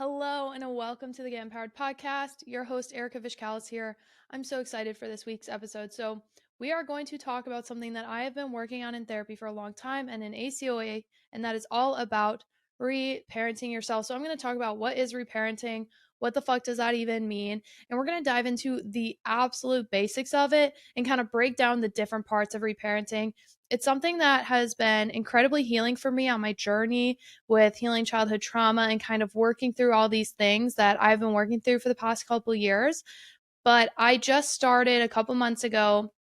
Hello and welcome to the Get Empowered podcast. Your host, Erika Vichcales here. I'm so excited for this week's episode. So, we are going to talk about something that I have been working on in therapy for a long time and in ACOA, and that is all about reparenting yourself. So, I'm going to talk about what is reparenting, what the fuck does that even mean, and we're going to dive into the absolute basics of it and kind of break down the different parts of reparenting. It's something that has been incredibly healing for me on my journey with healing childhood trauma and kind of working through all these things that I've been working through for the past couple years. But I just started a couple months ago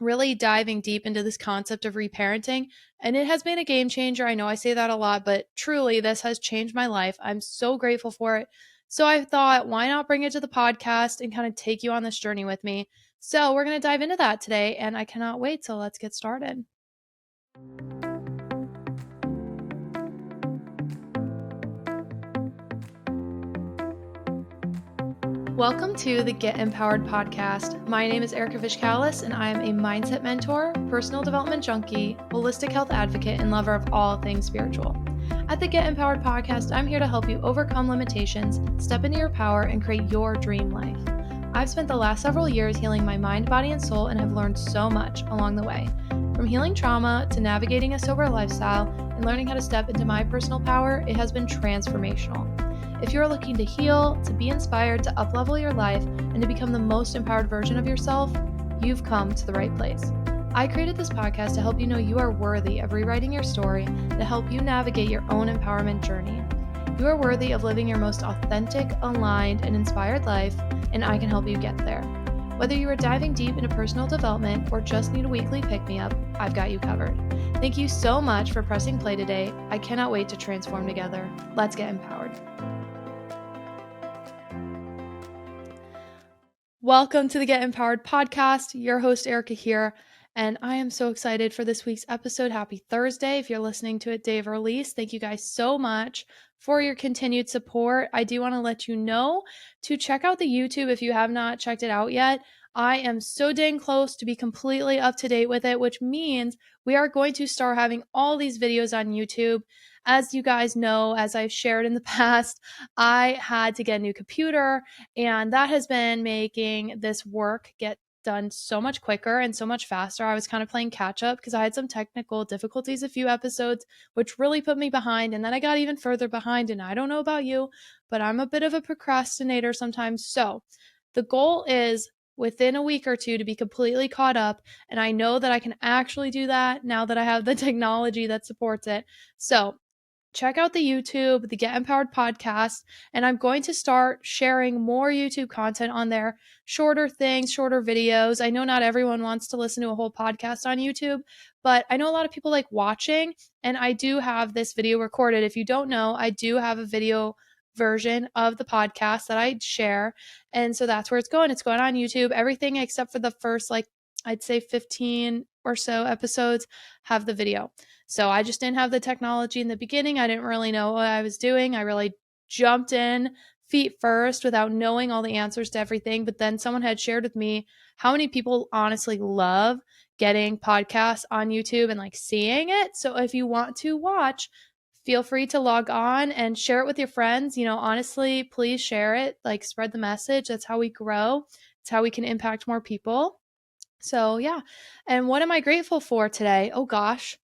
really diving deep into this concept of reparenting, and it has been a game changer. I know I say that a lot, but truly, this has changed my life. I'm so grateful for it. So I thought, why not bring it to the podcast and kind of take you on this journey with me? So we're going to dive into that today, and I cannot wait. So let's get started. Welcome to the Get Empowered podcast. My name is Erika Vichcales, and I am a mindset mentor, personal development junkie, holistic health advocate, and lover of all things spiritual. At the Get Empowered podcast, I'm here to help you overcome limitations, step into your power, and create your dream life. I've spent the last several years healing my mind, body, and soul, and have learned so much along the way. From healing trauma to navigating a sober lifestyle and learning how to step into my personal power, it has been transformational. If you're looking to heal, to be inspired, to uplevel your life, and to become the most empowered version of yourself, you've come to the right place. I created this podcast to help you know you are worthy of rewriting your story, to help you navigate your own empowerment journey. You are worthy of living your most authentic, aligned, and inspired life, and I can help you get there. Whether you are diving deep into personal development or just need a weekly pick-me-up, I've got you covered. Thank you so much for pressing play today. I cannot wait to transform together. Let's get empowered. Welcome to the Get Empowered podcast. Your host, Erika here, and I am so excited for this week's episode. Happy Thursday. If you're listening to it day of release, thank you guys so much for your continued support. I do want to let you know to check out the YouTube if you have not checked it out yet. I am so dang close to be completely up to date with it, which means we are going to start having all these videos on YouTube. As you guys know, as I've shared in the past, I had to get a new computer, and that has been making this work get done so much quicker and so much faster. I was kind of playing catch up because I had some technical difficulties a few episodes, which really put me behind. And then I got even further behind. And I don't know about you, but I'm a bit of a procrastinator sometimes. So the goal is within a week or two to be completely caught up. And I know that I can actually do that now that I have the technology that supports it. So check out the YouTube, the Get Empowered podcast, and I'm going to start sharing more YouTube content on there, shorter things, shorter videos. I know not everyone wants to listen to a whole podcast on YouTube, but I know a lot of people like watching, and I do have this video recorded. If you don't know, I do have a video version of the podcast that I share, and so that's where it's going. It's going on YouTube. Everything except for the first, I'd say 15 or so episodes have the video. So I just didn't have the technology in the beginning. I didn't really know what I was doing. I really jumped in feet first without knowing all the answers to everything. But then someone had shared with me how many people honestly love getting podcasts on YouTube and seeing it. So if you want to watch, feel free to log on and share it with your friends. Honestly, please share it, spread the message. That's how we grow. It's how we can impact more people. So yeah. And what am I grateful for today? Oh gosh.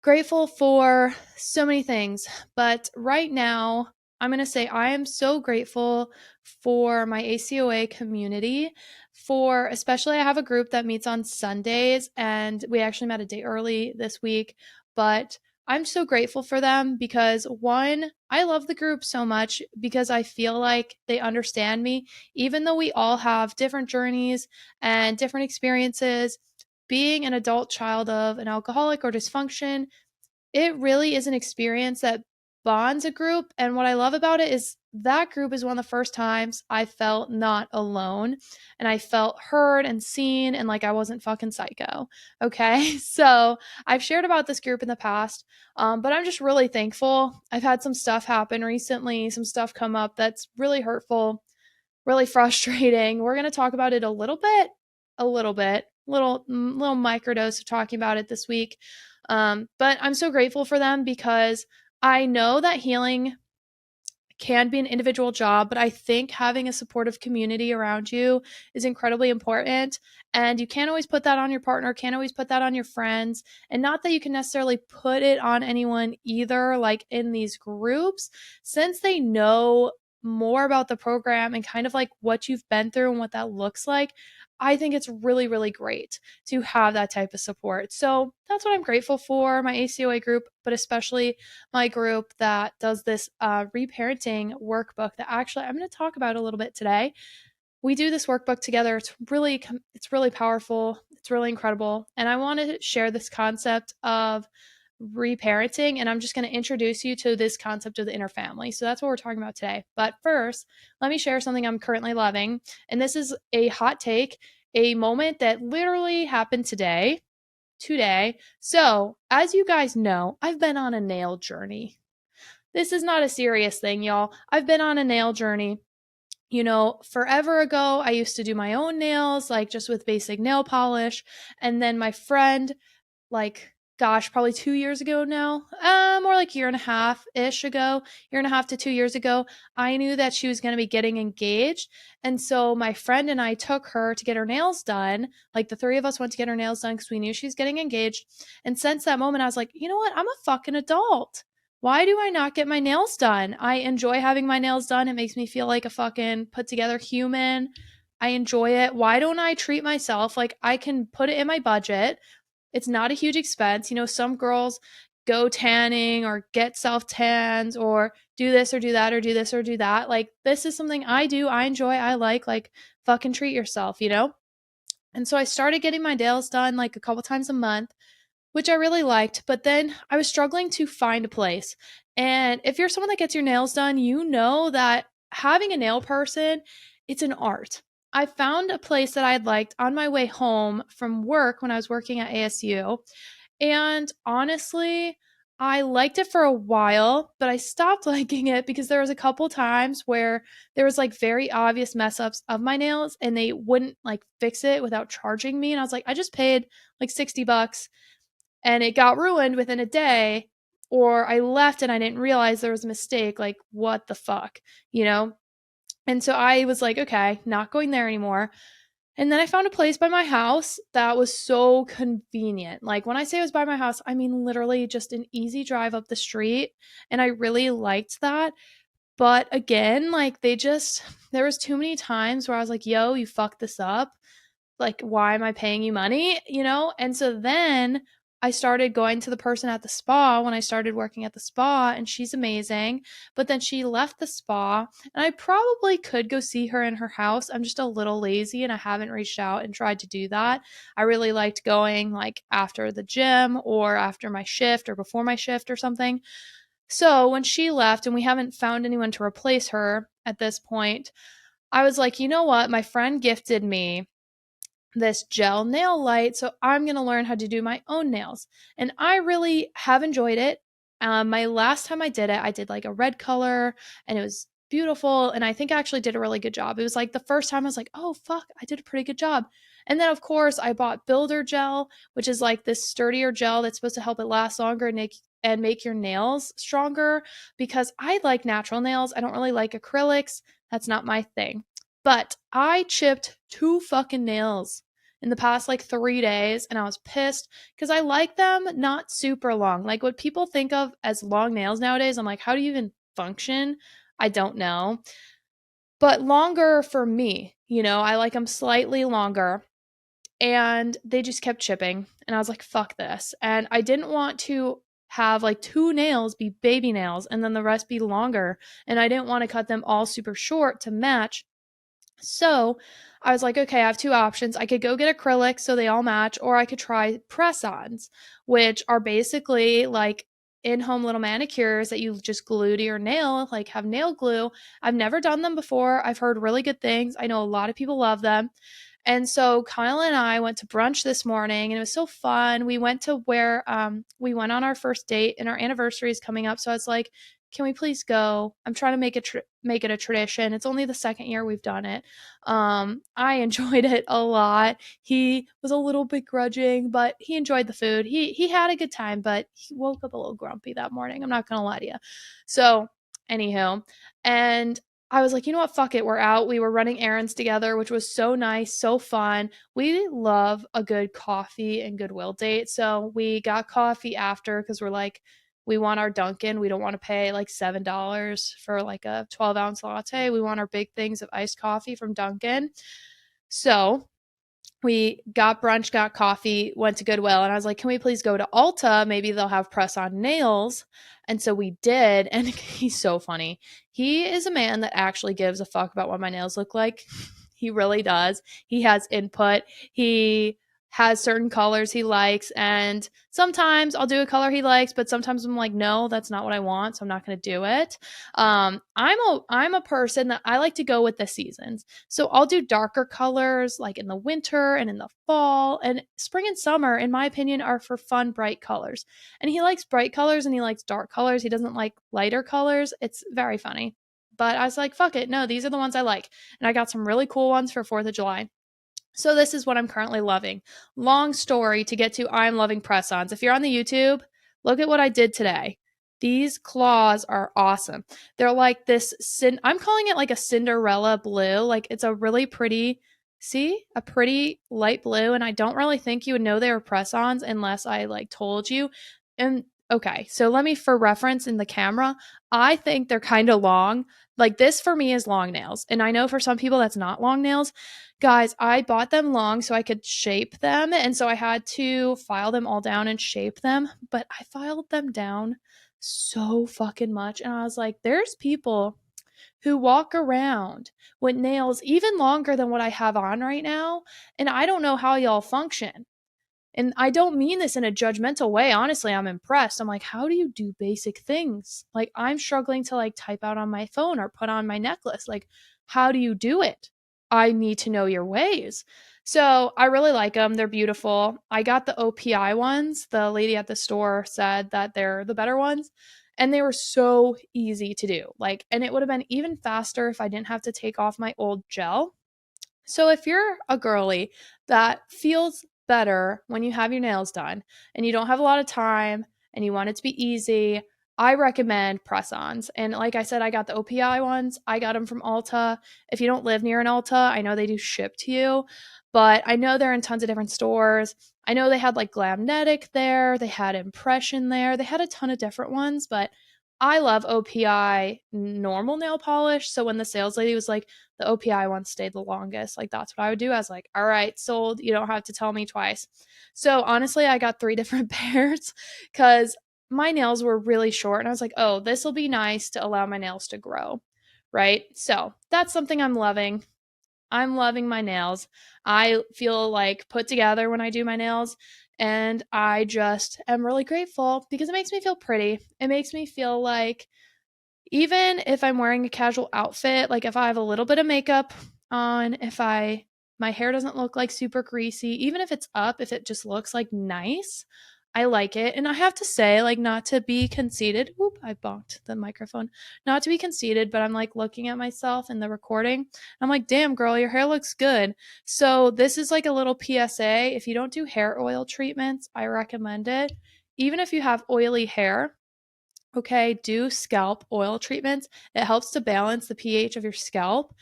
Grateful for so many things, but right now I'm going to say I am so grateful for my ACOA community, for especially I have a group that meets on Sundays, and we actually met a day early this week, but I'm so grateful for them because one, I love the group so much because I feel like they understand me, even though we all have different journeys and different experiences. Being an adult child of an alcoholic or dysfunction, it really is an experience that bonds a group. And what I love about it is that group is one of the first times I felt not alone, and I felt heard and seen and like I wasn't fucking psycho. Okay. So I've shared about this group in the past, but I'm just really thankful. I've had some stuff happen recently, some stuff come up that's really hurtful, really frustrating. We're going to talk about it little microdose of talking about it this week. But I'm so grateful for them because I know that healing can be an individual job, but I think having a supportive community around you is incredibly important. And you can't always put that on your partner, can't always put that on your friends. And not that you can necessarily put it on anyone either, like in these groups, since they know more about the program and kind of like what you've been through and what that looks like. I think it's really, really great to have that type of support. So that's what I'm grateful for, my ACOA group, but especially my group that does this reparenting workbook that actually I'm going to talk about a little bit today. We do this workbook together. It's really powerful. It's really incredible. And I want to share this concept of reparenting, and I'm just going to introduce you to this concept of the inner family. So that's what we're talking about today. But first, let me share something I'm currently loving. And this is a hot take, a moment that literally happened today. So, as you guys know, I've been on a nail journey. This is not a serious thing, y'all. I've been on a nail journey. Forever ago, I used to do my own nails, like just with basic nail polish. And then my friend, like, gosh, probably 2 years ago now, more like year and a half ish ago, year and a half to 2 years ago, I knew that she was going to be getting engaged. And so my friend and I took her to get her nails done. Like the three of us went to get her nails done because we knew she was getting engaged. And since that moment, I was like, you know what? I'm a fucking adult. Why do I not get my nails done? I enjoy having my nails done. It makes me feel like a fucking put together human. I enjoy it. Why don't I treat myself like I can put it in my budget? It's not a huge expense. Some girls go tanning or get self tans or do this or do that or do this or do that. Like, this is something I do. I enjoy. I like fucking treat yourself. And so I started getting my nails done like a couple times a month, which I really liked. But then I was struggling to find a place. And if you're someone that gets your nails done, you know that having a nail person, it's an art. I found a place that I'd liked on my way home from work when I was working at ASU. And honestly, I liked it for a while, but I stopped liking it because there was a couple times where there was like very obvious mess ups of my nails and they wouldn't like fix it without charging me. And I was like, I just paid like $60 and it got ruined within a day, or I left and I didn't realize there was a mistake. Like, what the fuck, you know? And so I was like, okay, not going there anymore. And then I found a place by my house that was so convenient. Like, when I say it was by my house, I mean literally just an easy drive up the street. And I really liked that. But again, like, there was too many times where I was like, yo, you fucked this up. Like, why am I paying you money? And so then I started going to the person at the spa when I started working at the spa, and she's amazing. But then she left the spa, and I probably could go see her in her house. I'm just a little lazy and I haven't reached out and tried to do that. I really liked going like after the gym or after my shift or before my shift or something. So when she left and we haven't found anyone to replace her at this point, I was like, you know what? My friend gifted me this gel nail light, so I'm going to learn how to do my own nails. And I really have enjoyed it. My last time I did it, I did like a red color and it was beautiful. And I think I actually did a really good job. It was like the first time I was like, oh, fuck, I did a pretty good job. And then, of course, I bought builder gel, which is like this sturdier gel that's supposed to help it last longer and make your nails stronger, because I like natural nails. I don't really like acrylics. That's not my thing. But I chipped 2 fucking nails in the past like 3 days, and I was pissed because I like them not super long. Like, what people think of as long nails nowadays, I'm like, how do you even function? I don't know. But longer for me, I like them slightly longer. And they just kept chipping. And I was like, fuck this. And I didn't want to have like 2 nails be baby nails and then the rest be longer. And I didn't want to cut them all super short to match. So I was like, okay, I have 2 options. I could go get acrylic so they all match, or I could try press-ons, which are basically like in-home little manicures that you just glue to your nail, like have nail glue. I've never done them before. I've heard really good things. I know a lot of people love them. And so Kyle and I went to brunch this morning and it was so fun. We went to where we went on our first date, and our anniversary is coming up. So I was like, can we please go? I'm trying to make it a tradition. It's only the second year we've done it. I enjoyed it a lot. He was a little bit grudging, but he enjoyed the food. He had a good time, but he woke up a little grumpy that morning. I'm not gonna lie to you. So Anywho, and I was like, you know what? Fuck it. We're out. We were running errands together, which was so nice, so fun. We love a good coffee and goodwill date. So we got coffee after because we're like, we want our Dunkin'. We don't want to pay like $7 for like a 12-ounce latte. We want our big things of iced coffee from Dunkin'. So we got brunch, got coffee, went to Goodwill, and I was like, can we please go to Ulta? Maybe they'll have press on nails. And so we did. And he's so funny. He is a man that actually gives a fuck about what my nails look like. He really does. He has input. He has certain colors he likes. And sometimes I'll do a color he likes, but sometimes I'm like, no, that's not what I want. So I'm not going to do it. I'm a person that I like to go with the seasons. So I'll do darker colors like in the winter and in the fall, and spring and summer, in my opinion, are for fun, bright colors. And he likes bright colors and he likes dark colors. He doesn't like lighter colors. It's very funny. But I was like, fuck it. No, these are the ones I like. And I got some really cool ones for 4th of July. So this is what I'm currently loving. Long story to get to, I'm loving press-ons. If you're on the YouTube, look at what I did today. These claws are awesome. They're like this, I'm calling it like a Cinderella blue. Like it's a really pretty, see, a pretty light blue. And I don't really think you would know they were press-ons unless I like told you. And okay, so let me, for reference in the camera, I think they're kind of long. Like this for me is long nails. And I know for some people that's not long nails. Guys, I bought them long so I could shape them. And so I had to file them all down and shape them. But I filed them down so fucking much. And I was like, there's people who walk around with nails even longer than what I have on right now. And I don't know how y'all function. And I don't mean this in a judgmental way. Honestly, I'm impressed. I'm like, how do you do basic things? Like, I'm struggling to like type out on my phone or put on my necklace. Like, how do you do it? I need to know your ways. So I really like them. They're beautiful. I got the OPI ones. The lady at the store said that they're the better ones. And they were so easy to do. Like, and it would have been even faster if I didn't have to take off my old gel. So if you're a girly that feels better when you have your nails done and you don't have a lot of time and you want it to be easy, I recommend press-ons. And like I said, I got the OPI ones. I got them from Ulta. If you don't live near an Ulta, I know they do ship to you, but I know they're in tons of different stores. I know they had like Glamnetic there, they had Impression there, they had a ton of different ones, but I love OPI normal nail polish. So when the sales lady was like, the OPI one stayed the longest, like that's what I would do. I was like, all right, sold. You don't have to tell me twice. So honestly, I got 3 different pairs because my nails were really short. And I was like, oh, this will be nice to allow my nails to grow. Right. So that's something I'm loving. I'm loving my nails. I feel like put together when I do my nails. And I just am really grateful because it makes me feel pretty. It makes me feel like even if I'm wearing a casual outfit, like if I have a little bit of makeup on, if my hair doesn't look like super greasy, even if it's up, if it just looks like nice, I like it. And I have to say, like, not to be conceited. Oop, I bonked the microphone. Not to be conceited, but I'm like looking at myself in the recording. I'm like, damn, girl, your hair looks good. So, this is like a little PSA. If you don't do hair oil treatments, I recommend it. Even if you have oily hair, okay, do scalp oil treatments. It helps to balance the pH of your scalp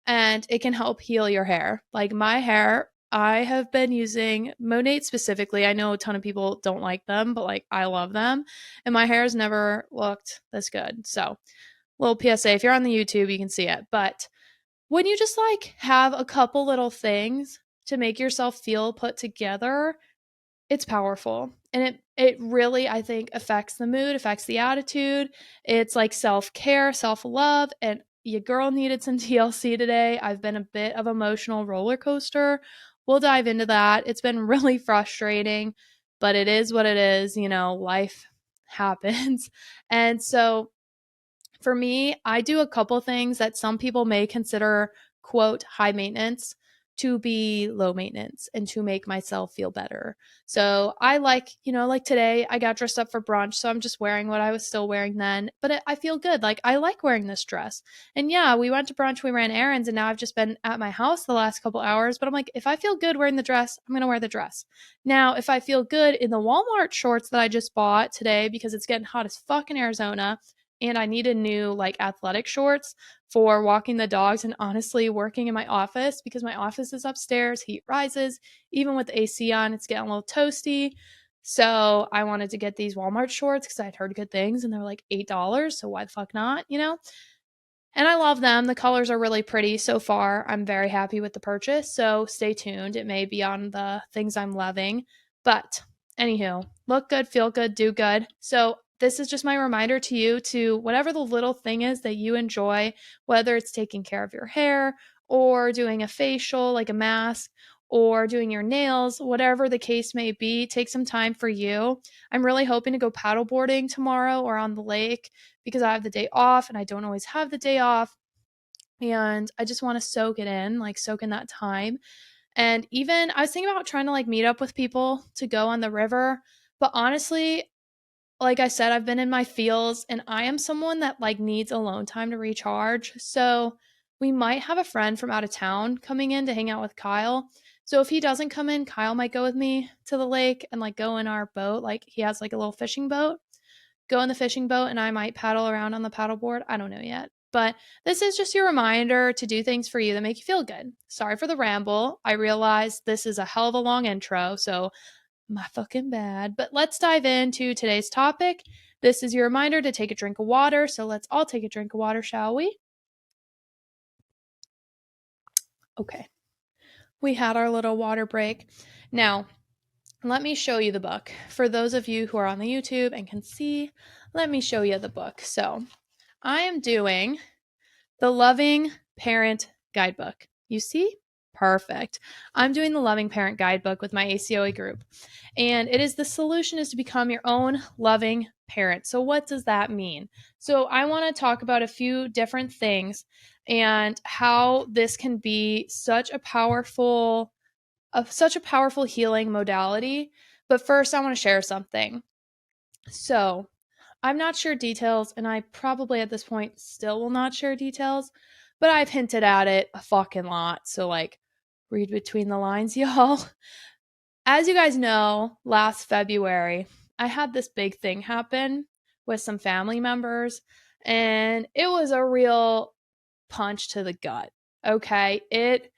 and it can help heal your hair. Like my hair, I have been using Monate specifically. I know a ton of people don't like them, but like I love them. And my hair has never looked this good. So, little PSA, if you're on the YouTube, you can see it. But when you just like have a couple little things to make yourself feel put together, it's powerful. And it really, I think, affects the mood, affects the attitude. It's like self-care, self-love, and your girl needed some TLC today. I've been a bit of emotional roller coaster. We'll dive into that. It's been really frustrating, but it is what it is, life happens. And so for me, I do a couple things that some people may consider, quote, high maintenance to be low maintenance and to make myself feel better. So I like today I got dressed up for brunch. So I'm just wearing what I was still wearing then, but I feel good. Like I like wearing this dress. And yeah, we went to brunch, we ran errands, and now I've just been at my house the last couple hours. But I'm like, if I feel good wearing the dress, I'm going to wear the dress. Now, if I feel good in the Walmart shorts that I just bought today because it's getting hot as fuck in Arizona, and I needed new like athletic shorts for walking the dogs and honestly working in my office because my office is upstairs, heat rises, even with the AC on, it's getting a little toasty. So I wanted to get these Walmart shorts because I'd heard good things and they're like $8. So why the fuck not, you know? And I love them. The colors are really pretty so far. I'm very happy with the purchase. So stay tuned. It may be on the things I'm loving. But anywho, look good, feel good, do good. So this is just my reminder to you to whatever the little thing is that you enjoy, whether it's taking care of your hair or doing a facial, like a mask, or doing your nails, whatever the case may be, take some time for you. I'm really hoping to go paddleboarding tomorrow or on the lake because I have the day off and I don't always have the day off. And I just want to soak it in, like soak in that time. And even I was thinking about trying to like meet up with people to go on the river. But honestly, like I said, I've been in my feels and I am someone that like needs alone time to recharge. So we might have a friend from out of town coming in to hang out with Kyle. So if he doesn't come in, Kyle might go with me to the lake and like go in our boat. Like he has like a little fishing boat, go in the fishing boat and I might paddle around on the paddleboard. I don't know yet. But this is just your reminder to do things for you that make you feel good. Sorry for the ramble. I realize this is a hell of a long intro, so my fucking bad. But let's dive into today's topic. This is your reminder to take a drink of water. So let's all take a drink of water, shall we? Okay. We had our little water break. Now, let me show you the book. For those of you who are on the YouTube and can see, let me show you the book. So I am doing the Loving Parent Guidebook. You see? Perfect. I'm doing the Loving Parent Guidebook with my ACOA group. And it is the solution is to become your own loving parent. So what does that mean? So I want to talk about a few different things and how this can be such a powerful healing modality. But first I want to share something. So I'm not sure details, and I probably at this point still will not share details, but I've hinted at it a fucking lot. So, like, read between the lines, y'all. As you guys know, last February, I had this big thing happen with some family members, and it was a real punch to the gut. Okay. It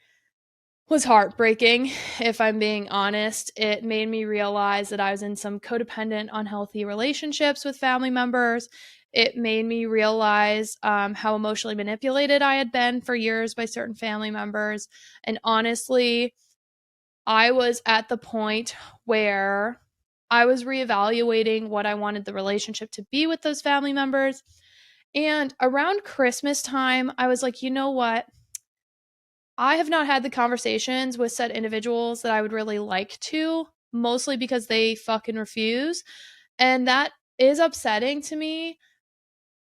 was heartbreaking, if I'm being honest. It made me realize that I was in some codependent, unhealthy relationships with family members. It made me realize how emotionally manipulated I had been for years by certain family members. And honestly, I was at the point where I was reevaluating what I wanted the relationship to be with those family members. And around Christmas time, I was like, you know what? I have not had the conversations with said individuals that I would really like to, mostly because they fucking refuse. And that is upsetting to me,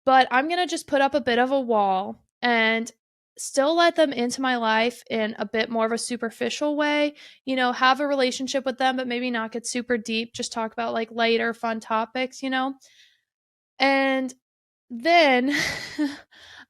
but I'm going to just put up a bit of a wall and still let them into my life in a bit more of a superficial way, you know, have a relationship with them, but maybe not get super deep, just talk about like lighter, fun topics, you know? And then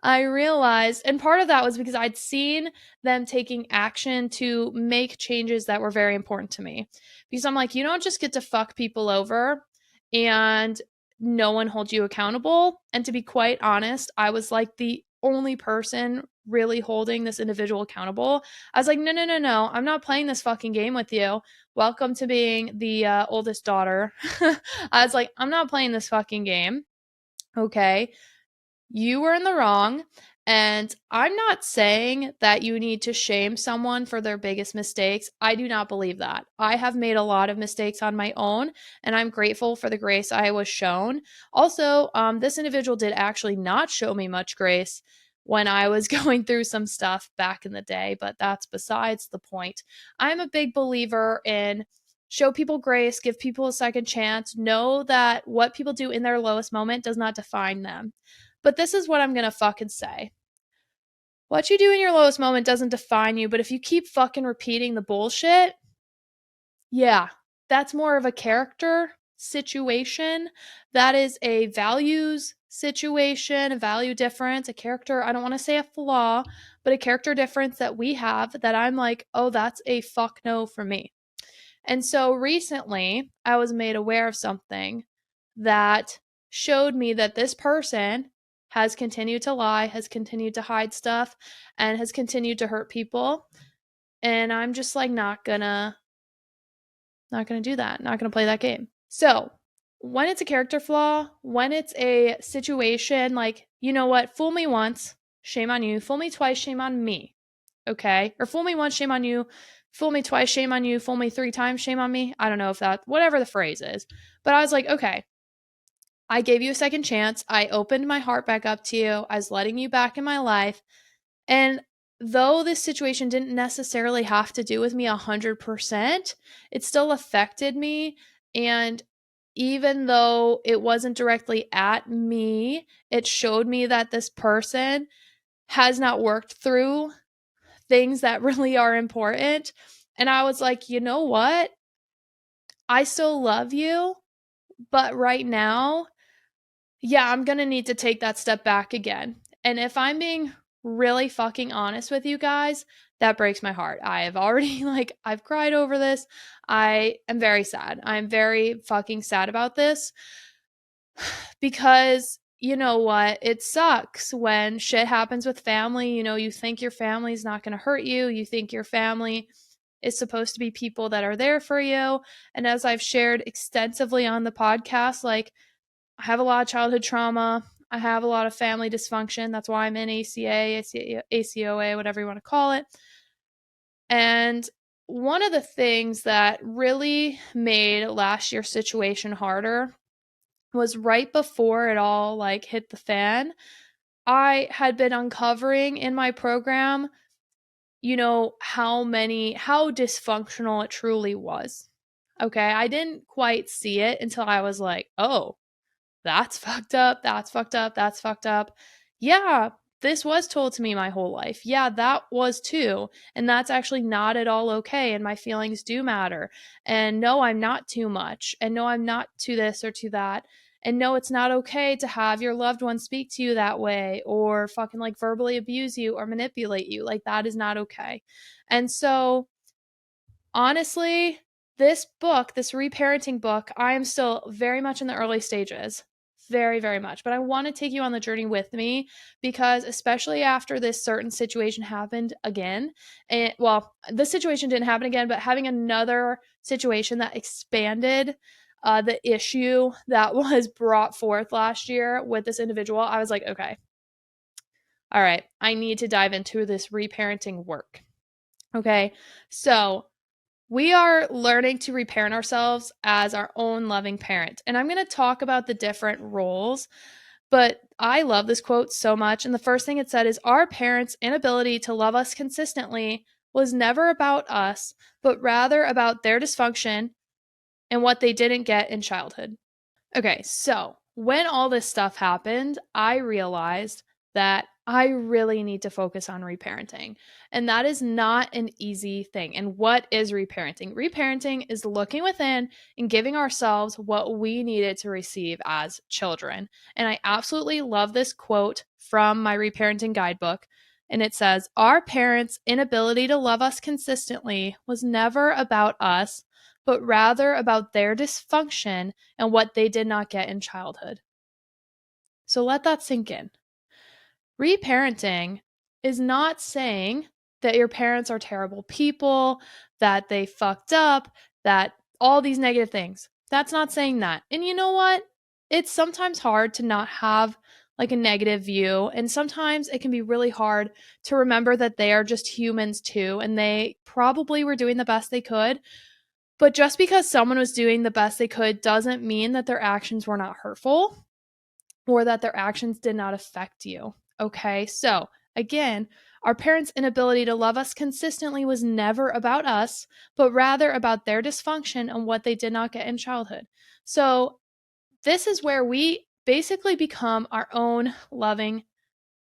I realized, and part of that was because I'd seen them taking action to make changes that were very important to me. Because I'm like, you don't just get to fuck people over and no one holds you accountable. And to be quite honest, I was like the only person really holding this individual accountable. I was like, no, no, no, no. I'm not playing this fucking game with you. Welcome to being the oldest daughter. I was like, I'm not playing this fucking game. Okay, you were in the wrong. And I'm not saying that you need to shame someone for their biggest mistakes. I do not believe that. I have made a lot of mistakes on my own, and I'm grateful for the grace I was shown. Also, this individual did actually not show me much grace when I was going through some stuff back in the day, but that's besides the point. I'm a big believer in show people grace, give people a second chance, know that what people do in their lowest moment does not define them. But this is what I'm going to fucking say. What you do in your lowest moment doesn't define you, but if you keep fucking repeating the bullshit, yeah, that's more of a character situation. That is a values situation, a value difference, a character, I don't want to say a flaw, but a character difference that we have that I'm like, oh, that's a fuck no for me. And so recently, I was made aware of something that showed me that this person has continued to lie, has continued to hide stuff, and has continued to hurt people. And I'm just like not gonna do that. Not gonna play that game. So when it's a character flaw, when it's a situation like, you know what, fool me once, shame on you. Fool me twice, shame on me. Okay? Or fool me once, shame on you. Fool me twice, shame on you. Fool me 3 times, shame on me. I don't know if that, whatever the phrase is. But I was like, okay, I gave you a second chance. I opened my heart back up to you. I was letting you back in my life. And though this situation didn't necessarily have to do with me 100%, it still affected me. And even though it wasn't directly at me, it showed me that this person has not worked through things that really are important. And I was like, you know what? I still love you, but right now, yeah, I'm going to need to take that step back again. And if I'm being really fucking honest with you guys, that breaks my heart. I have already, I've cried over this. I am very sad. I'm very fucking sad about this because you know what? It sucks when shit happens with family. You know, you think your family's not going to hurt you. You think your family is supposed to be people that are there for you. And as I've shared extensively on the podcast, like, I have a lot of childhood trauma. I have a lot of family dysfunction. That's why I'm in ACA, ACOA, whatever you want to call it. And one of the things that really made last year's situation harder was right before it all hit the fan. I had been uncovering in my program, you know, how dysfunctional it truly was. Okay, I didn't quite see it until I was like, oh, that's fucked up. That's fucked up. That's fucked up. Yeah, this was told to me my whole life. Yeah, that was too. And that's actually not at all okay. And my feelings do matter. And no, I'm not too much. And no, I'm not to this or to that. And no, it's not okay to have your loved one speak to you that way or fucking verbally abuse you or manipulate you. Like, that is not okay. And so, honestly, this book, this reparenting book, I am still very much in the early stages. Very, very much. But I want to take you on the journey with me because, especially after this certain situation happened again, and well, this situation didn't happen again, but having another situation that expanded the issue that was brought forth last year with this individual, I was like, okay, all right, I need to dive into this reparenting work. Okay, so we are learning to reparent ourselves as our own loving parent. And I'm going to talk about the different roles, but I love this quote so much. And the first thing it said is, our parents' inability to love us consistently was never about us, but rather about their dysfunction and what they didn't get in childhood. Okay, so when all this stuff happened, I realized that I really need to focus on reparenting. And that is not an easy thing. And what is reparenting? Reparenting is looking within and giving ourselves what we needed to receive as children. And I absolutely love this quote from my reparenting guidebook. And it says, our parents' inability to love us consistently was never about us, but rather about their dysfunction and what they did not get in childhood. So let that sink in. Reparenting is not saying that your parents are terrible people, that they fucked up, that all these negative things. That's not saying that. And you know what? It's sometimes hard to not have a negative view. And sometimes it can be really hard to remember that they are just humans too. And they probably were doing the best they could. But just because someone was doing the best they could doesn't mean that their actions were not hurtful or that their actions did not affect you. Okay, so again, our parents' inability to love us consistently was never about us, but rather about their dysfunction and what they did not get in childhood. So this is where we basically become our own loving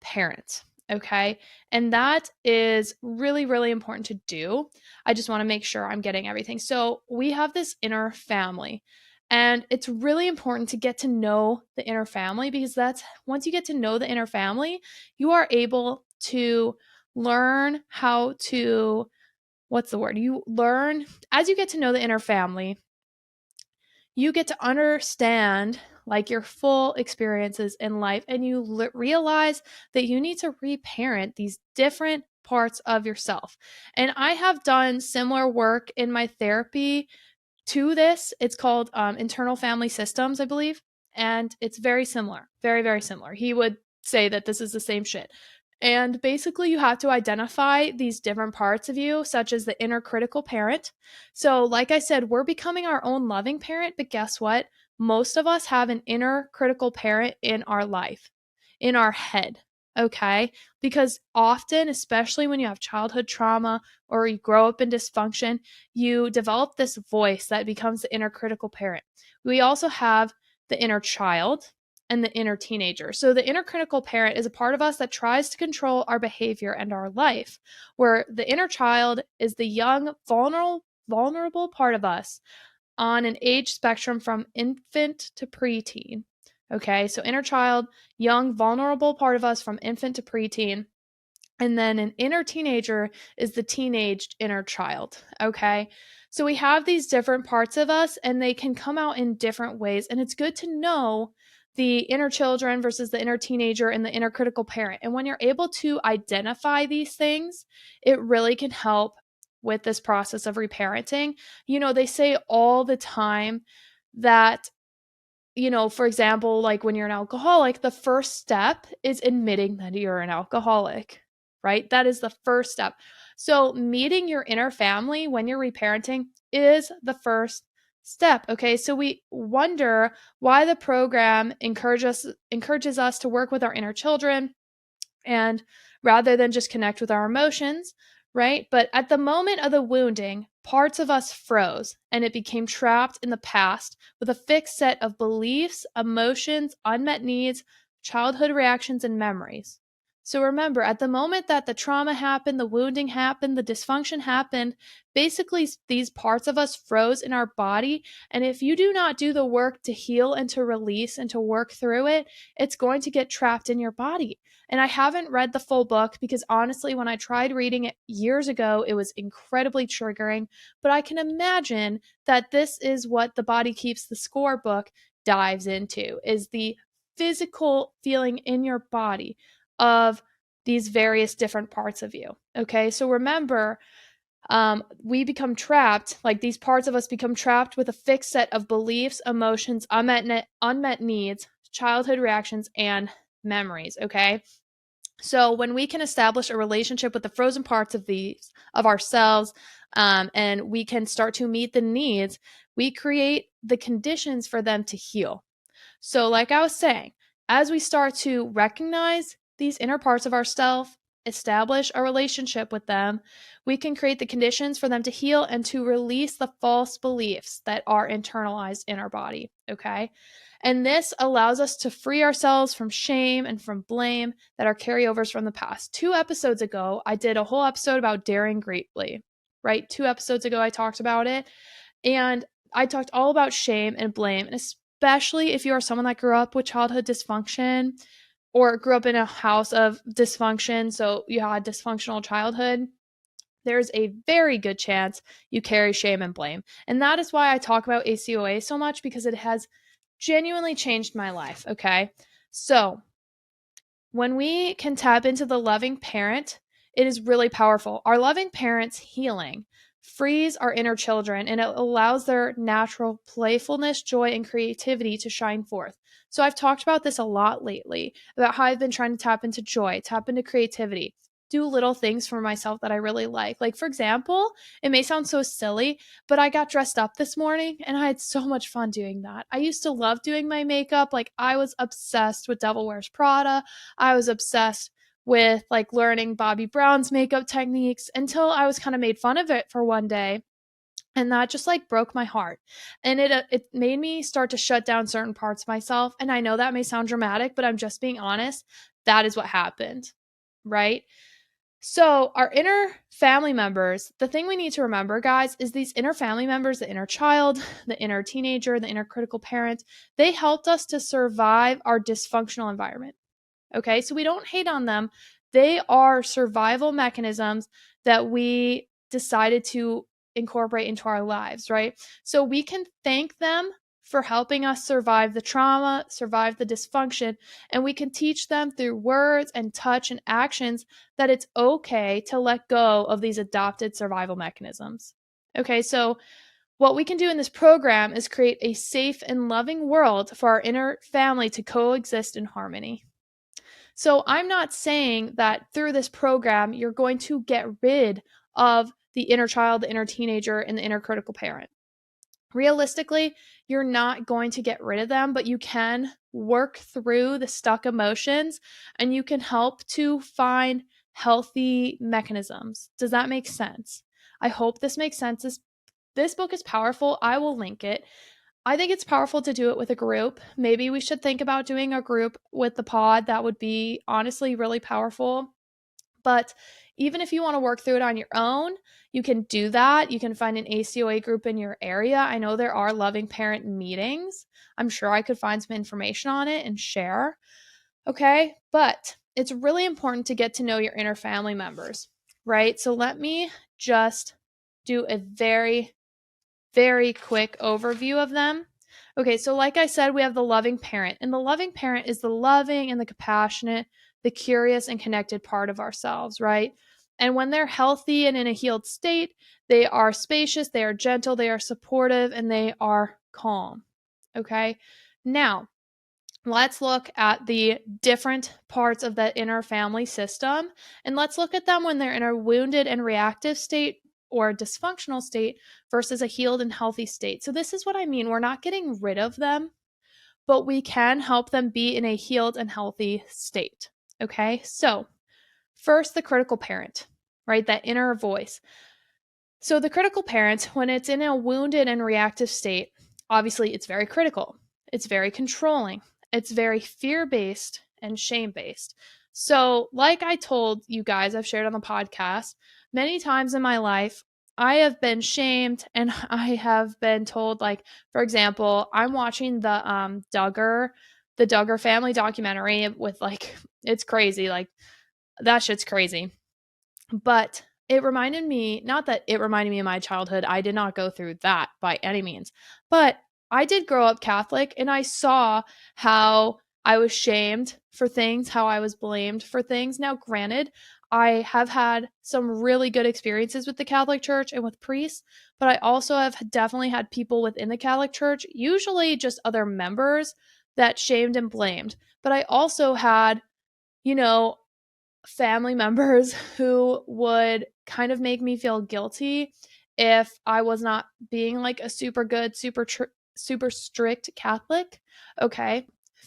parents. Okay. And that is really, really important to do. I just want to make sure I'm getting everything. So we have this inner family. And it's really important to get to know the inner family because that's once you get to know the inner family, you are able to learn how to, what's the word? You learn as you get to know the inner family, you get to understand like your full experiences in life, and you realize that you need to reparent these different parts of yourself. And I have done similar work in my therapy to this. It's called internal family systems, I believe. And it's very similar, very, very similar. He would say that this is the same shit. And basically, you have to identify these different parts of you, such as the inner critical parent. So, like I said, we're becoming our own loving parent, but guess what? Most of us have an inner critical parent in our life, in our head. Okay. Because often, especially when you have childhood trauma or you grow up in dysfunction, you develop this voice that becomes the inner critical parent. We also have the inner child and the inner teenager. So the inner critical parent is a part of us that tries to control our behavior and our life, where the inner child is the young, vulnerable part of us on an age spectrum from infant to preteen. Okay, so inner child, young, vulnerable part of us from infant to preteen. And then an inner teenager is the teenaged inner child. Okay. So we have these different parts of us and they can come out in different ways. And it's good to know the inner children versus the inner teenager and the inner critical parent. And when you're able to identify these things, it really can help with this process of reparenting. They say all the time that for example, like when you're an alcoholic, the first step is admitting that you're an alcoholic, right? That is the first step. So meeting your inner family when you're reparenting is the first step. Okay. So we wonder why the program encourages us to work with our inner children and rather than just connect with our emotions, right? But at the moment of the wounding, parts of us froze and it became trapped in the past with a fixed set of beliefs, emotions, unmet needs, childhood reactions, and memories. So remember, at the moment that the trauma happened, the wounding happened, the dysfunction happened, basically these parts of us froze in our body. And if you do not do the work to heal and to release and to work through it, it's going to get trapped in your body. And I haven't read the full book because honestly, when I tried reading it years ago, it was incredibly triggering. But I can imagine that this is what the Body Keeps the Score book dives into, is the physical feeling in your body of these various different parts of you. Okay, so remember, we become trapped, like these parts of us become trapped with a fixed set of beliefs, emotions, unmet needs, childhood reactions, and memories. Okay. So when we can establish a relationship with the frozen parts of ourselves, and we can start to meet the needs, we create the conditions for them to heal. So, like I was saying, as we start to recognize these inner parts of ourselves, establish a relationship with them, we can create the conditions for them to heal and to release the false beliefs that are internalized in our body. Okay. And this allows us to free ourselves from shame and from blame that are carryovers from the past. 2 episodes ago, I did a whole episode about daring greatly, right? 2 episodes ago, I talked about it. And I talked all about shame and blame, and especially if you are someone that grew up with childhood dysfunction or grew up in a house of dysfunction, so you had a dysfunctional childhood, there's a very good chance you carry shame and blame. And that is why I talk about ACOA so much, because it has genuinely changed my life. Okay. So when we can tap into the loving parent, it is really powerful. Our loving parent's healing frees our inner children and it allows their natural playfulness, joy, and creativity to shine forth. So I've talked about this a lot lately about how I've been trying to tap into joy, tap into creativity, do little things for myself that I really like. Like, for example, it may sound so silly, but I got dressed up this morning and I had so much fun doing that. I used to love doing my makeup. Like, I was obsessed with Devil Wears Prada. I was obsessed with like learning Bobbi Brown's makeup techniques until I was kind of made fun of it for one day. And that just like broke my heart. And it made me start to shut down certain parts of myself. And I know that may sound dramatic, but I'm just being honest. That is what happened, right? So, our inner family members, the thing we need to remember, guys, is these inner family members, the inner child, the inner teenager, the inner critical parent, they helped us to survive our dysfunctional environment. Okay, so we don't hate on them. They are survival mechanisms that we decided to incorporate into our lives, right? So we can thank them for helping us survive the trauma, survive the dysfunction, and we can teach them through words and touch and actions that it's okay to let go of these adopted survival mechanisms. Okay, so what we can do in this program is create a safe and loving world for our inner family to coexist in harmony. So I'm not saying that through this program, you're going to get rid of the inner child, the inner teenager, and the inner critical parent. Realistically, you're not going to get rid of them, but you can work through the stuck emotions and you can help to find healthy mechanisms. Does that make sense? I hope this makes sense. This book is powerful. I will link it. I think it's powerful to do it with a group. Maybe we should think about doing a group with the pod. That would be honestly really powerful. But even if you want to work through it on your own, you can do that. You can find an ACOA group in your area. I know there are loving parent meetings. I'm sure I could find some information on it and share. Okay. But it's really important to get to know your inner family members, right? So let me just do a very, very quick overview of them. Okay, so like I said, we have the loving parent, and the loving parent is the loving and the compassionate, the curious and connected part of ourselves, right? And when they're healthy and in a healed state, they are spacious, they are gentle, they are supportive, and they are calm. Okay, now let's look at the different parts of the inner family system, and let's look at them when they're in a wounded and reactive state or a dysfunctional state versus a healed and healthy state. So this is what I mean. We're not getting rid of them, but we can help them be in a healed and healthy state. Okay, so first, the critical parent, right? That inner voice. So the critical parent, when it's in a wounded and reactive state, obviously it's very critical. It's very controlling. It's very fear-based and shame-based. So like I told you guys, I've shared on the podcast, many times in my life, I have been shamed and I have been told, like, for example, I'm watching the Duggar family documentary with, like, it's crazy. Like, that shit's crazy. But it reminded me, not that it reminded me of my childhood. I did not go through that by any means. But I did grow up Catholic and I saw how I was shamed for things, how I was blamed for things. Now, granted, I have had some really good experiences with the Catholic Church and with priests, but I also have definitely had people within the Catholic Church, usually just other members, that shamed and blamed. But I also had, you know, family members who would kind of make me feel guilty if I was not being like a super good, super strict Catholic. Okay.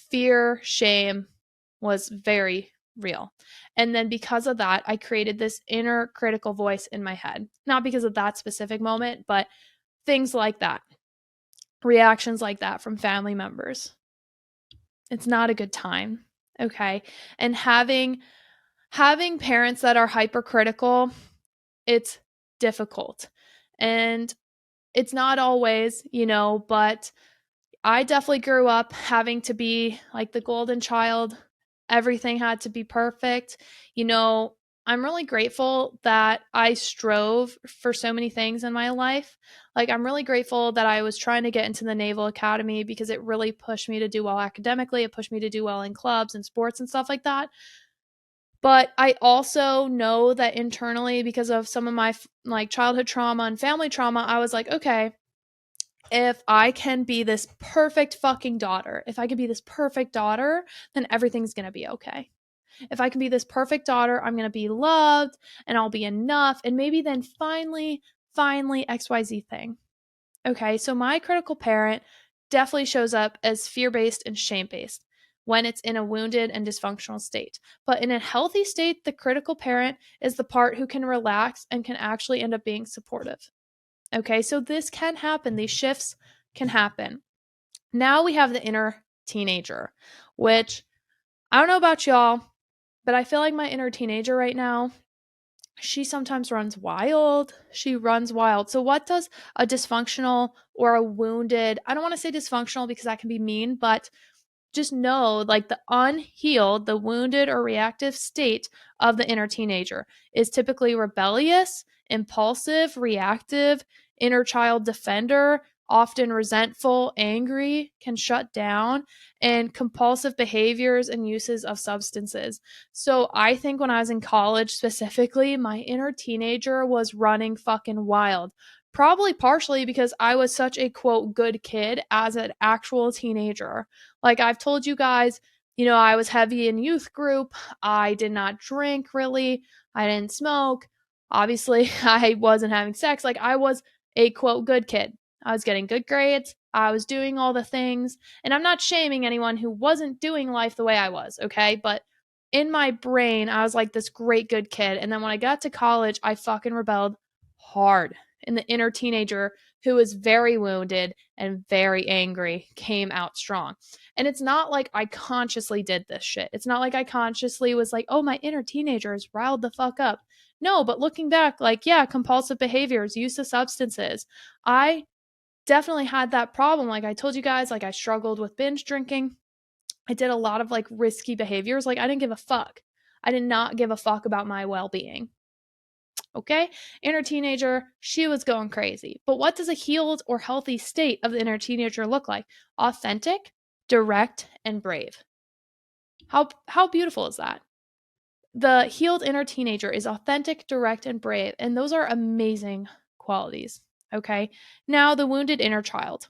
Fear, shame was very real. And then because of that, I created this inner critical voice in my head. Not because of that specific moment, but things like that, reactions like that from family members. It's not a good time. Okay. And having parents that are hypercritical, it's difficult. And it's not always, but I definitely grew up having to be like the golden child. Everything had to be perfect. I'm really grateful that I strove for so many things in my life. Like, I'm really grateful that I was trying to get into the Naval Academy because it really pushed me to do well academically. It pushed me to do well in clubs and sports and stuff like that. But I also know that internally, because of some of my like childhood trauma and family trauma, I was like, okay, if I can be this perfect fucking daughter, if I can be this perfect daughter, then everything's going to be okay. If I can be this perfect daughter, I'm going to be loved and I'll be enough. And maybe then finally, XYZ thing. Okay, so my critical parent definitely shows up as fear-based and shame-based when it's in a wounded and dysfunctional state. But in a healthy state, the critical parent is the part who can relax and can actually end up being supportive. Okay, so this can happen. These shifts can happen. Now we have the inner teenager, which I don't know about y'all, but I feel like my inner teenager right now, she sometimes runs wild. She runs wild. So what does a dysfunctional or a wounded, I don't want to say dysfunctional because that can be mean, but just know, like, the unhealed, the wounded or reactive state of the inner teenager is typically rebellious, impulsive, reactive, inner child defender, often resentful, angry, can shut down, and compulsive behaviors and uses of substances. So I think when I was in college specifically, my inner teenager was running fucking wild. Probably partially because I was such a quote good kid as an actual teenager. Like I've told you guys, I was heavy in youth group. I did not drink really. I didn't smoke. Obviously, I wasn't having sex. Like I was a quote good kid. I was getting good grades. I was doing all the things. And I'm not shaming anyone who wasn't doing life the way I was, okay? But in my brain, I was like this great good kid. And then when I got to college, I fucking rebelled hard. And the inner teenager who was very wounded and very angry came out strong. And it's not like I consciously did this shit. It's not like I consciously was like, oh, my inner teenager is riled the fuck up. No, but looking back, like, yeah, compulsive behaviors, use of substances. I definitely had that problem. Like I told you guys, like I struggled with binge drinking. I did a lot of like risky behaviors. Like I didn't give a fuck. I did not give a fuck about my well being. Okay? Inner teenager, she was going crazy. But what does a healed or healthy state of the inner teenager look like? Authentic, direct, and brave. How beautiful is that? The healed inner teenager is authentic, direct, and brave. And those are amazing qualities. Okay? Now, the wounded inner child.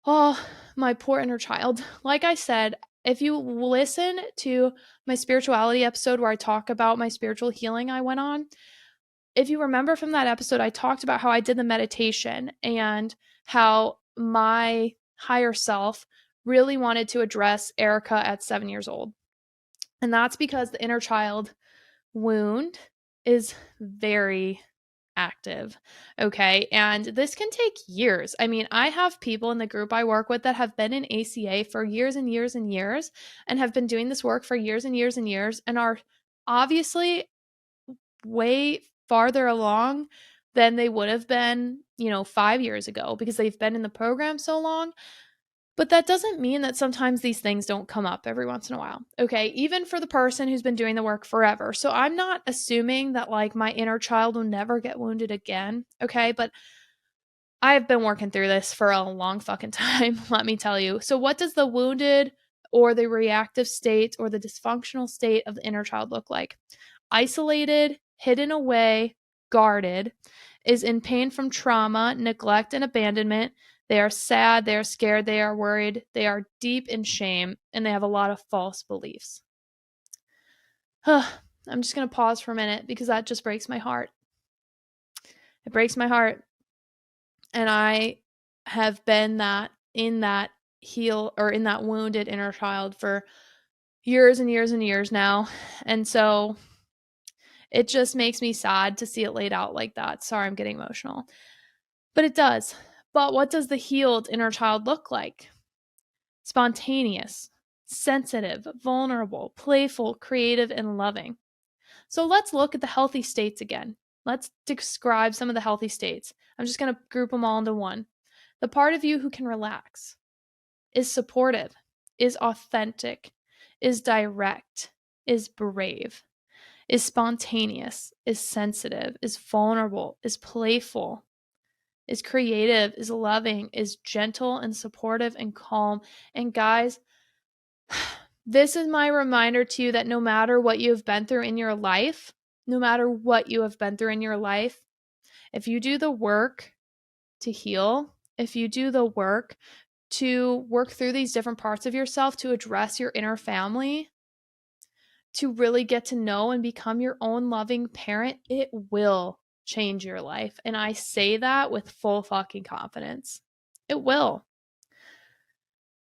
Oh, my poor inner child. Like I said, if you listen to my spirituality episode where I talk about my spiritual healing I went on, if you remember from that episode, I talked about how I did the meditation and how my higher self really wanted to address Erika at 7 years old. And that's because the inner child wound is very active. Okay. And this can take years. I mean, I have people in the group I work with that have been in ACA for years and years and years and have been doing this work for years and years and years and are obviously way farther along than they would have been, 5 years ago because they've been in the program so long. But that doesn't mean that sometimes these things don't come up every once in a while. Okay. Even for the person who's been doing the work forever. So I'm not assuming that like my inner child will never get wounded again. Okay. But I've been working through this for a long fucking time, let me tell you. So what does the wounded or the reactive state or the dysfunctional state of the inner child look like? Isolated, hidden away, guarded, is in pain from trauma, neglect, and abandonment. They are sad, they are scared, they are worried, they are deep in shame, and they have a lot of false beliefs. I'm just going to pause for a minute because that just breaks my heart. It breaks my heart. And I have been in that wounded inner child for years and years and years now. And so it just makes me sad to see it laid out like that. Sorry, I'm getting emotional. But it does. But what does the healed inner child look like? Spontaneous, sensitive, vulnerable, playful, creative, and loving. So let's look at the healthy states again. Let's describe some of the healthy states. I'm just going to group them all into one. The part of you who can relax, is supportive, is authentic, is direct, is brave, is spontaneous, is sensitive, is vulnerable, is playful, is creative, is loving, is gentle and supportive and calm. And guys, this is my reminder to you that no matter what you have been through in your life, if you do the work to heal, if you do the work to work through these different parts of yourself, to address your inner family, to really get to know and become your own loving parent, it will change your life. And I say that with full fucking confidence. It will.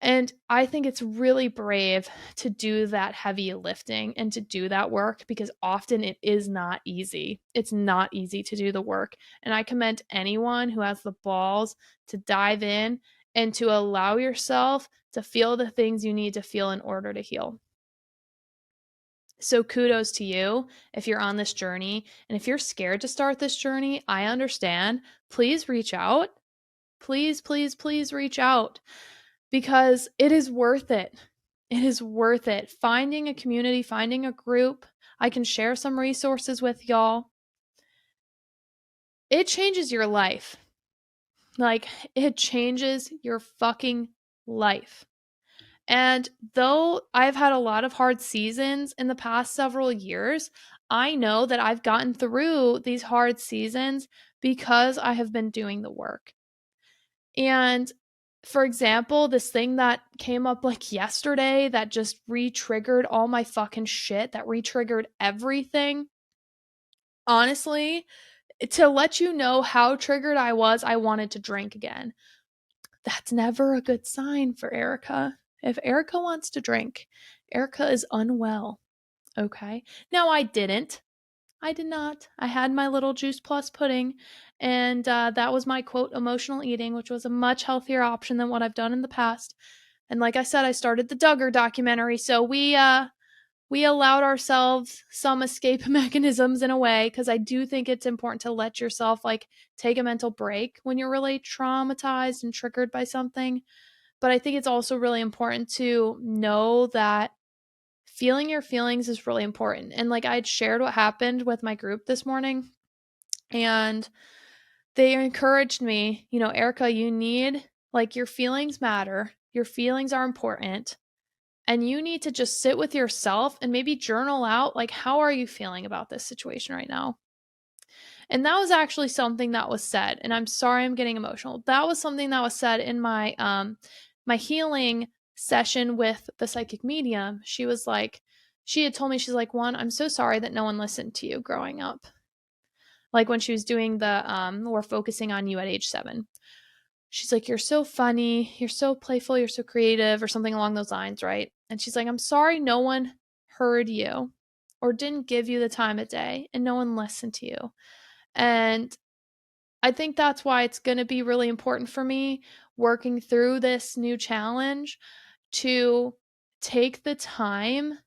And I think it's really brave to do that heavy lifting and to do that work because often it is not easy. It's not easy to do the work. And I commend anyone who has the balls to dive in and to allow yourself to feel the things you need to feel in order to heal. So kudos to you if you're on this journey. And if you're scared to start this journey, I understand. Please reach out. Please, please, please reach out because it is worth it. It is worth it. Finding a community, finding a group. I can share some resources with y'all. It changes your life. Like, it changes your fucking life. And though I've had a lot of hard seasons in the past several years, I know that I've gotten through these hard seasons because I have been doing the work. And for example, this thing that came up like yesterday that just re-triggered all my fucking shit, that re-triggered everything. Honestly, to let you know how triggered I was, I wanted to drink again. That's never a good sign for Erika. If Erika wants to drink, Erika is unwell. Okay. Now, I didn't. I did not. I had my little Juice Plus pudding, and that was my quote emotional eating, which was a much healthier option than what I've done in the past. And like I said, I started the Duggar documentary, so we allowed ourselves some escape mechanisms in a way, because I do think it's important to let yourself like take a mental break when you're really traumatized and triggered by something. But I think it's also really important to know that feeling your feelings is really important. And like I had shared what happened with my group this morning, and they encouraged me, Erika, you need, like, your feelings matter. Your feelings are important. And you need to just sit with yourself and maybe journal out, like, how are you feeling about this situation right now? And that was actually something that was said. And I'm sorry I'm getting emotional. That was something that was said in my healing session with the psychic medium. She was like, she had told me, she's like, one, I'm so sorry that no one listened to you growing up. Like when she was doing the we're focusing on you at age 7. She's like, you're so funny, you're so playful, you're so creative, or something along those lines, right? And she's like, I'm sorry no one heard you or didn't give you the time of day and no one listened to you. And I think that's why it's going to be really important for me working through this new challenge to take the time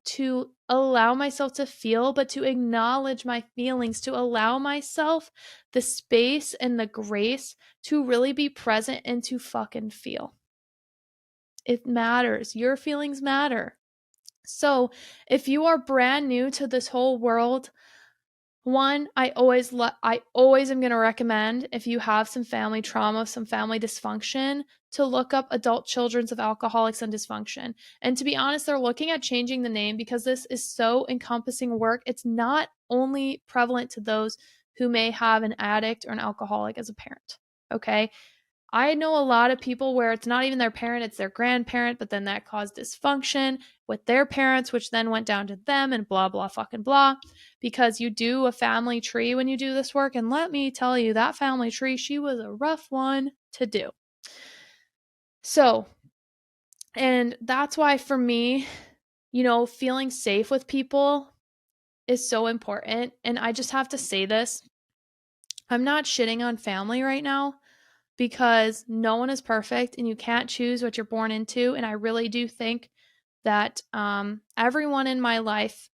to allow myself to feel, but to acknowledge my feelings, to allow myself the space and the grace to really be present and to fucking feel. It matters. Your feelings matter. So if you are brand new to this whole world, one, I always am going to recommend, if you have some family trauma, some family dysfunction, to look up Adult Children's of Alcoholics and Dysfunction. And to be honest, they're looking at changing the name because this is so encompassing work. It's not only prevalent to those who may have an addict or an alcoholic as a parent. Okay? I know a lot of people where it's not even their parent, it's their grandparent, but then that caused dysfunction with their parents, which then went down to them and blah, blah, fucking blah. Because you do a family tree when you do this work. And let me tell you, that family tree, she was a rough one to do. So, and that's why for me, feeling safe with people is so important. And I just have to say this. I'm not shitting on family right now, because no one is perfect and you can't choose what you're born into. And I really do think that everyone in my life,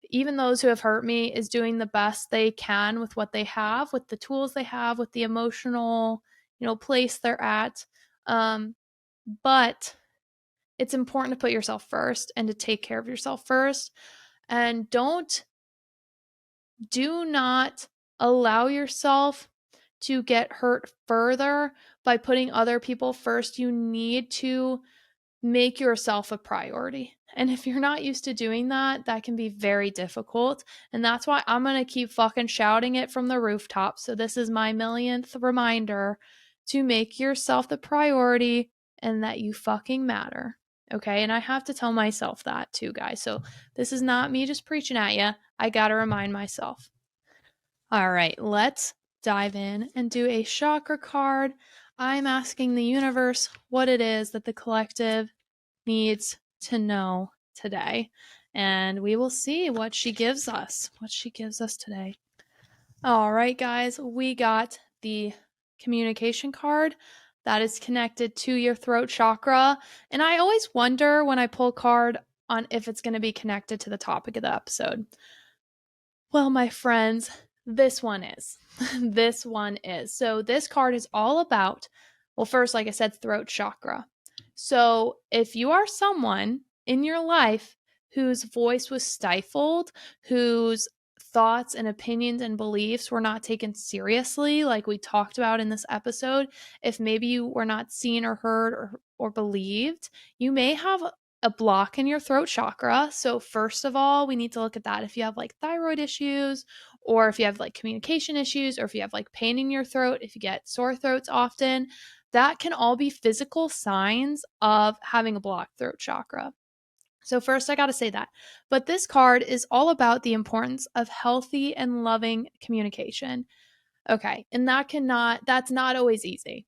even those who have hurt me, is doing the best they can with what they have, with the tools they have, with the emotional, place they're at. But it's important to put yourself first and to take care of yourself first. And do not allow yourself to get hurt further by putting other people first. You need to make yourself a priority. And if you're not used to doing that, that can be very difficult. And that's why I'm going to keep fucking shouting it from the rooftop. So this is my millionth reminder to make yourself the priority and that you fucking matter. Okay. And I have to tell myself that too, guys. So this is not me just preaching at you. I got to remind myself. All right, let's dive in and do a chakra card. I'm asking the universe what it is that the collective needs to know today. And we will see what she gives us, today. All right, guys, we got the communication card that is connected to your throat chakra. And I always wonder when I pull a card on if it's going to be connected to the topic of the episode. Well, my friends, this one is. This one is. So this card is all about, well, first, like I said, throat chakra. So if you are someone in your life whose voice was stifled, whose thoughts and opinions and beliefs were not taken seriously, like we talked about in this episode, if maybe you were not seen or heard or believed, you may have a block in your throat chakra. So first of all, we need to look at that. If you have like thyroid issues, or if you have like communication issues, or if you have like pain in your throat, if you get sore throats often, that can all be physical signs of having a blocked throat chakra. So first I got to say that. But this card is all about the importance of healthy and loving communication. Okay, and that's not always easy.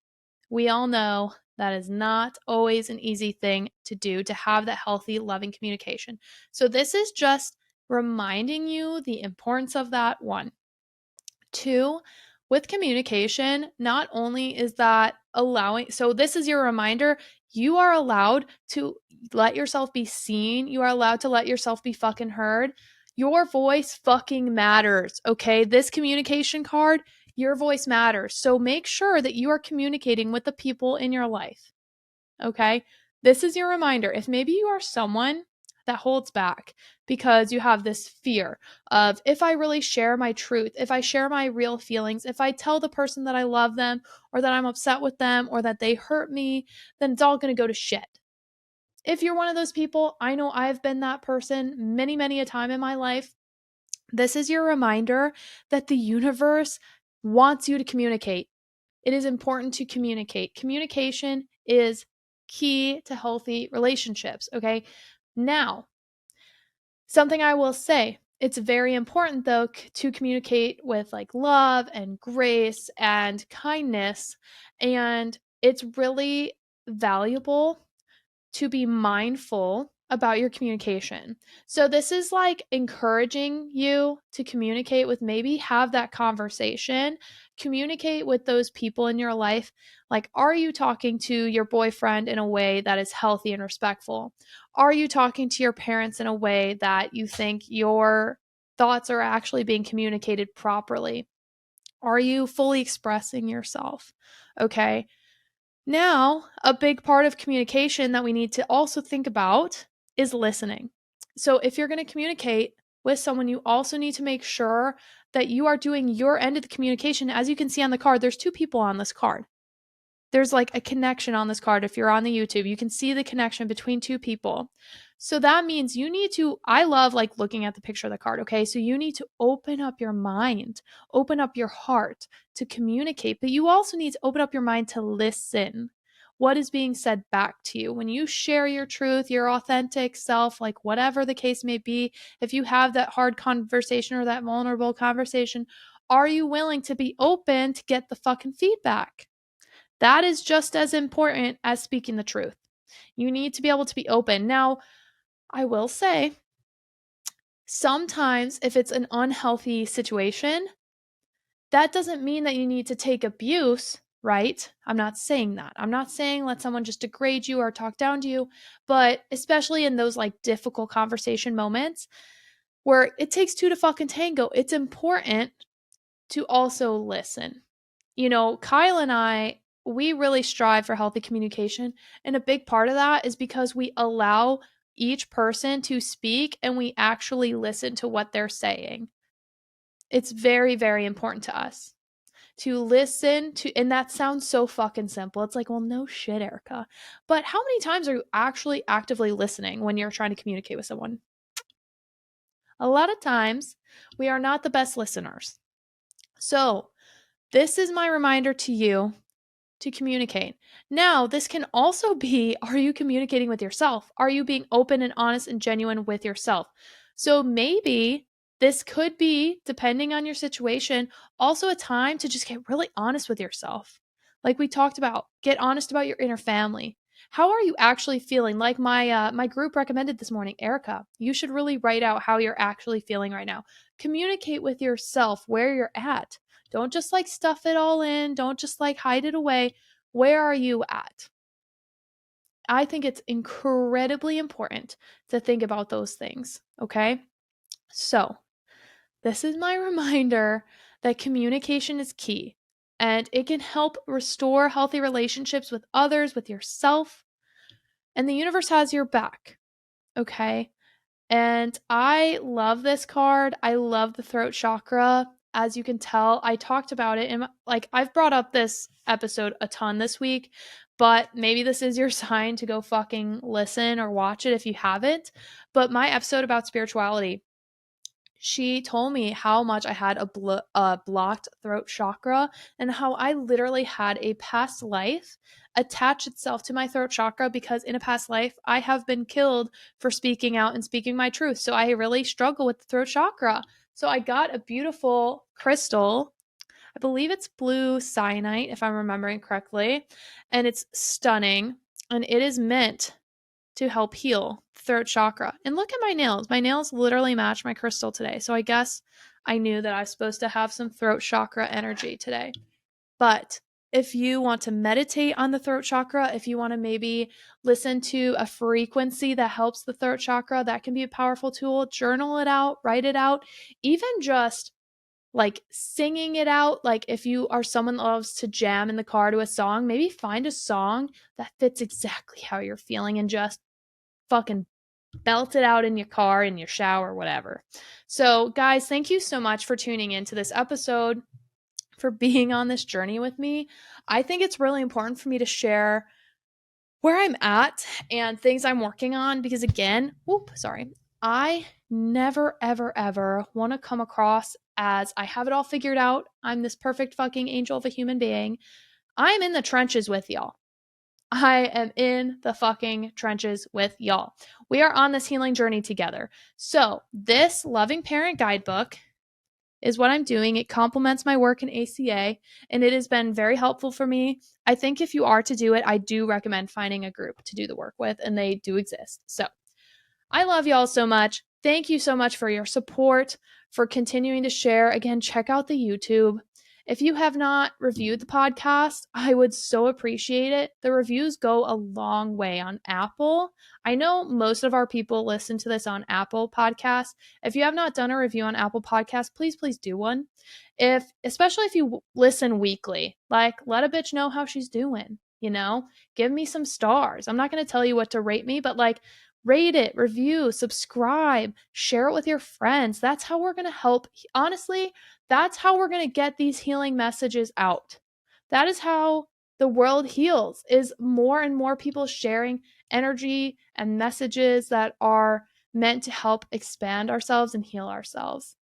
We all know that is not always an easy thing to do, to have that healthy, loving communication. So this is just reminding you the importance of that, one. Two, with communication, not only is that allowing, so this is your reminder, you are allowed to let yourself be seen. You are allowed to let yourself be fucking heard. Your voice fucking matters, okay? This communication card, your voice matters. So make sure that you are communicating with the people in your life, okay? This is your reminder. If maybe you are someone that holds back because you have this fear of, if I really share my truth, if I share my real feelings, if I tell the person that I love them or that I'm upset with them or that they hurt me, then it's all going to go to shit. If you're one of those people, I know I've been that person many, many a time in my life. This is your reminder that the universe wants you to communicate. It is important to communicate. Communication is key to healthy relationships, okay? Now, something I will say, it's very important though to communicate with like love and grace and kindness, and it's really valuable to be mindful about your communication. So this is like encouraging you to communicate with, maybe have that conversation, communicate with those people in your life. Like, are you talking to your boyfriend in a way that is healthy and respectful? Are you talking to your parents in a way that you think your thoughts are actually being communicated properly? Are you fully expressing yourself? Okay. Now, a big part of communication that we need to also think about is listening. So, if you're going to communicate with someone, you also need to make sure that you are doing your end of the communication. As you can see on the card, there's two people on this card. There's like a connection on this card. If you're on the YouTube, you can see the connection between two people. So that means you need to, I love like looking at the picture of the card, okay? So you need to open up your mind, open up your heart to communicate, but you also need to open up your mind to listen. What is being said back to you? When you share your truth, your authentic self, like whatever the case may be, if you have that hard conversation or that vulnerable conversation, are you willing to be open to get the fucking feedback? That is just as important as speaking the truth. You need to be able to be open. Now, I will say, sometimes if it's an unhealthy situation, that doesn't mean that you need to take abuse, right? I'm not saying that. I'm not saying let someone just degrade you or talk down to you, but especially in those like difficult conversation moments where it takes two to fucking tango, it's important to also listen. You know, Kyle and I, we really strive for healthy communication. And a big part of that is because we allow each person to speak and we actually listen to what they're saying. It's very, very important to us to listen to, and that sounds so fucking simple. It's like, well, no shit, Erica. But how many times are you actually actively listening when you're trying to communicate with someone? A lot of times, we are not the best listeners. So, this is my reminder to you to communicate. Now, this can also be, are you communicating with yourself? Are you being open and honest and genuine with yourself? So maybe this could be, depending on your situation, also a time to just get really honest with yourself. Like we talked about, get honest about your inner family. How are you actually feeling? Like my group recommended this morning, Erica, you should really write out how you're actually feeling right now. Communicate with yourself where you're at. Don't just like stuff it all in. Don't just like hide it away. Where are you at? I think it's incredibly important to think about those things. Okay. So, this is my reminder that communication is key and it can help restore healthy relationships with others, with yourself, and the universe has your back. Okay. And I love this card. I love the throat chakra. As you can tell, I talked about it in I've brought up this episode a ton this week, but maybe this is your sign to go fucking listen or watch it if you haven't. But my episode about spirituality, she told me how much I had a blocked throat chakra and how I literally had a past life attach itself to my throat chakra because in a past life I have been killed for speaking out and speaking my truth. So I really struggle with the throat chakra. So I got a beautiful crystal. I believe it's blue cyanite if I'm remembering correctly, and it's stunning and it is meant to help heal throat chakra. And look at my nails. My nails literally match my crystal today. So I guess I knew that I was supposed to have some throat chakra energy today. But if you want to meditate on the throat chakra, if you want to maybe listen to a frequency that helps the throat chakra, that can be a powerful tool. Journal it out, write it out, even just singing it out. Like if you are someone that loves to jam in the car to a song, maybe find a song that fits exactly how you're feeling and just fucking belt it out in your car, in your shower, whatever. So, guys, thank you so much for tuning into this episode, for being on this journey with me. I think it's really important for me to share where I'm at and things I'm working on because, again, I never, ever, ever want to come across as I have it all figured out. I'm this perfect fucking angel of a human being. I'm in the trenches with y'all. I am in the fucking trenches with y'all. We are on this healing journey together. So this loving parent guidebook is what I'm doing. It complements my work in ACA, and it has been very helpful for me. I think if you are to do it, I do recommend finding a group to do the work with, and they do exist. So I love y'all so much. Thank you so much for your support, for continuing to share. Again, check out the YouTube. If you have not reviewed the podcast, I would so appreciate it. The reviews go a long way on Apple. I know most of our people listen to this on Apple Podcasts. If you have not done a review on Apple Podcasts, please do one. Especially if you listen weekly, let a bitch know how she's doing, give me some stars. I'm not going to tell you what to rate me, but rate it, review, subscribe, share it with your friends. That's how we're going to help. Honestly, that's how we're going to get these healing messages out. That is how the world heals, is more and more people sharing energy and messages that are meant to help expand ourselves and heal ourselves.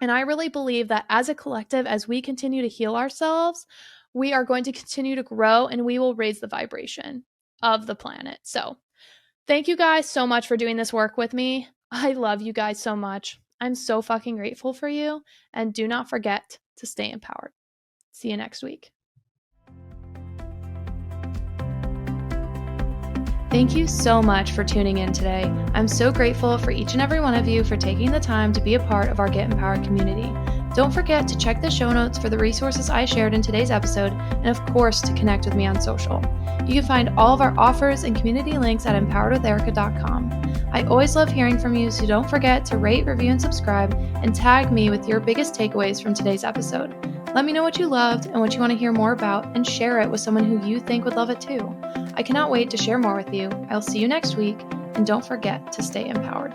And I really believe that as a collective, as we continue to heal ourselves, we are going to continue to grow and we will raise the vibration of the planet. So thank you guys so much for doing this work with me. I love you guys so much. I'm so fucking grateful for you. And do not forget to stay empowered. See you next week. Thank you so much for tuning in today. I'm so grateful for each and every one of you for taking the time to be a part of our Get Empowered community. Don't forget to check the show notes for the resources I shared in today's episode, and of course, to connect with me on social. You can find all of our offers and community links at empoweredwitherika.com. I always love hearing from you, so don't forget to rate, review, and subscribe, and tag me with your biggest takeaways from today's episode. Let me know what you loved and what you want to hear more about, and share it with someone who you think would love it too. I cannot wait to share more with you. I'll see you next week, and don't forget to stay empowered.